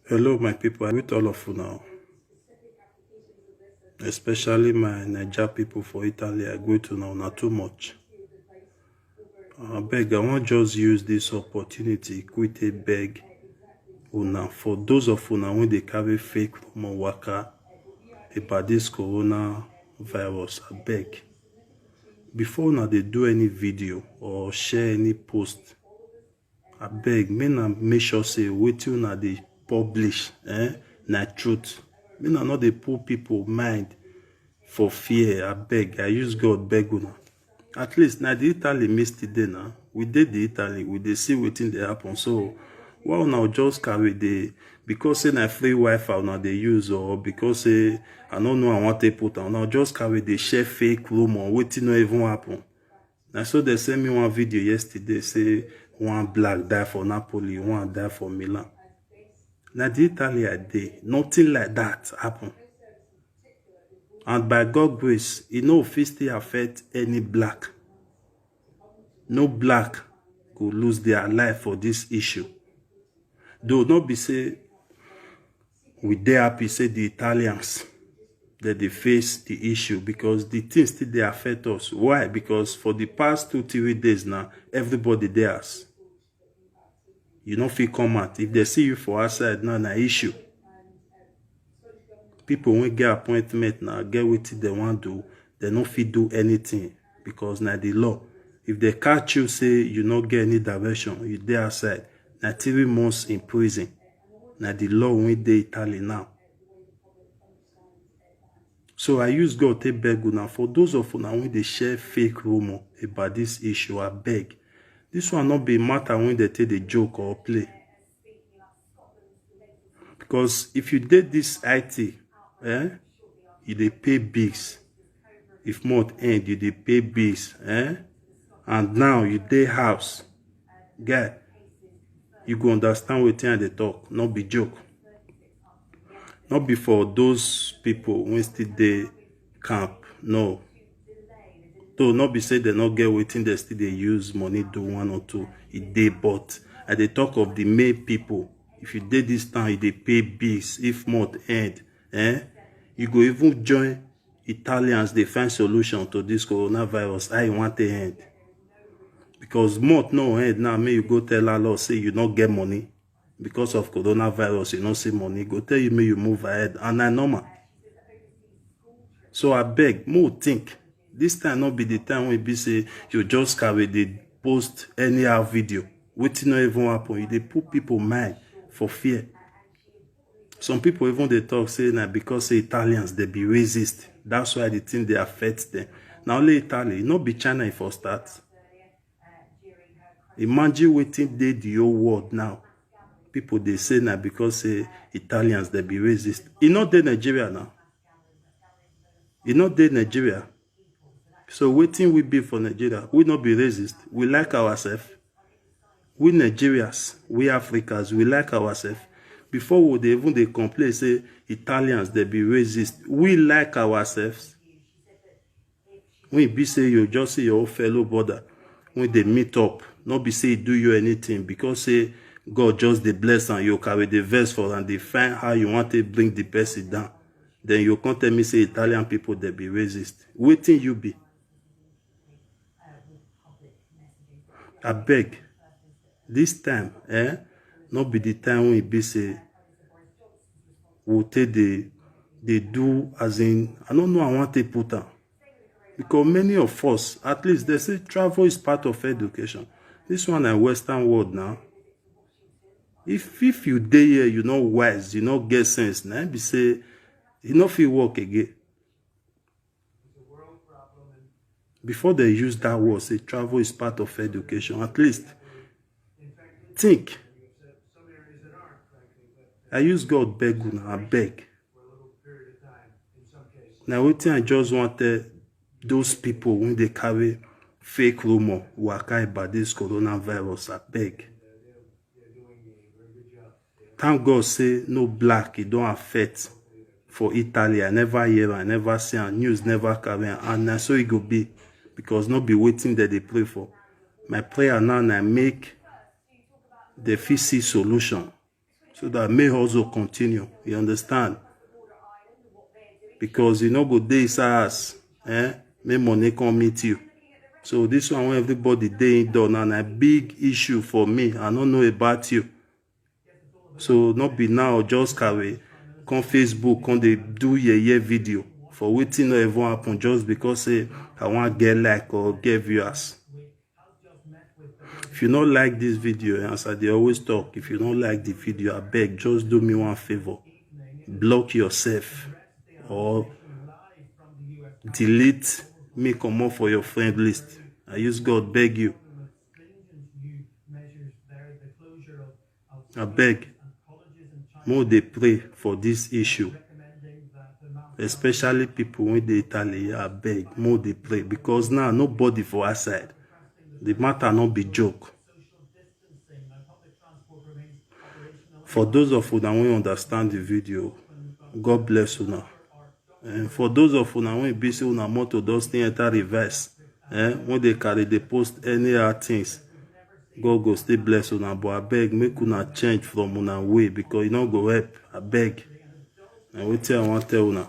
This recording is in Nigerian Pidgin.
Hello, my people. I greet all of you now, especially my Niger people for Italy. I greet you now, not too much. I beg, I want just use this opportunity, quit a beg. Una, for those of you now when they carry fake rumor waka about this coronavirus, I beg. Before now they do any video or share any post, I beg, make sure say wetin una dey publish, na truth. Make na not dey put people mind for fear. I beg, I use God beg una. At least na the Italy miss today now. We did the Italy, we dey see wetin dey happen. So why una just carry the because say na free Wi-Fi una dey use, or because say I don't know I want to put on, now just carry the share fake rumor wetin no even happen. Now so they send me one video yesterday, say one black die for Napoli, one die for Milan. Now the Italy I dey, nothing like that happen. And by God's grace, it no officially affect any black. No black could lose their life for this issue. Though not be say we dey happy say the Italians that they face the issue, because the things still they affect us. Why? Because for the past 2-3 days now, everybody there. You don't feel come out. If they see you for outside now, an issue. People won't get appointment now, get what they want to do, they don't feel do anything because now the law. If they catch you, say you not get any direction, you there outside, now 3 months in prison. Now the law won't dey Italy now. So I use God to beg now for those of you now when they share fake rumor about this issue. I beg. This one not be matter when they take the joke or play. Because if you did this IT, you dey pay bills. If month end, you dey pay bills, and now you dey house, guy, you go understand wetin I dey talk. Not be joke. Not be for those people when still dey camp. No. Though not be say they not get wetin they still dey use money do 1 or 2 a day, but I dey talk of the main people. If you did this time, you dey pay bills. If month end, you go even join Italians. They find solution to this coronavirus. I want to end because month no end now. May you go tell Allah say you not get money because of coronavirus. You not see money. Go tell you may you move ahead, and I normal. So I beg, more think. This time not be the time when be say you just carry the post anyhow video. Waiting not even happen. They put people mind for fear. Some people even they talk say that because say Italians they be racist. That's why they think they affect them. Now only Italy, not be China for start. Imagine waiting the whole world now. People they say that because say Italians they be racist. It not the Nigeria now. It not the Nigeria. So waiting we be for Nigeria. We not be racist. We like ourselves. We Nigerians, we Africans, we like ourselves. Before would even they complain say Italians they be racist. We like ourselves. When be say you just see your fellow brother, when they meet up, not be say do you anything because say God just the bless and you carry the verse for and they find how you want to bring the person down. Then you can't tell me say Italian people they be racist. Waiting you be. I beg. This time, not be the time when it be say we'll take they do as in I don't know I want to put on. Because many of us, at least they say travel is part of education. This one in Western world now. If you dey here, you know wise, you know get sense, now be say you know feel work again. Before they use that word, say travel is part of education. At least think. I use God beg you now, I beg. Now what I just wanted those people when they carry fake rumor waka about this coronavirus, I beg. Thank God say no black, it don't affect for Italy. I never hear, I never see, and news never carry, and so it go be because not be waiting that they pray for. My prayer now I make the see solution so that may hustle continue. You understand? Because you know go dey SARS, may money come meet you. So this one when everybody dey indoor now, a big issue for me. I don't know about you. So not be now just carry come Facebook, come they do your video for waiting no even happen just because say I want get like or get viewers. If you don't like this video, as I dey always talk, if you don't like the video, I beg just do me one favor. Block yourself or delete me, come up for your friend list. I use God beg you. I beg. More they pray for this issue. Especially people when they Italy, I beg. More they pray. Because now nobody for our side. The matter not be joke. For those of you that won't understand the video, God bless you now. And for those of you that won't be saying una motor those things enter reverse, when they carry they post any other things, God go stay bless una. But I beg, make una change from una way because you not go help. I beg. And we tell I want to tell una.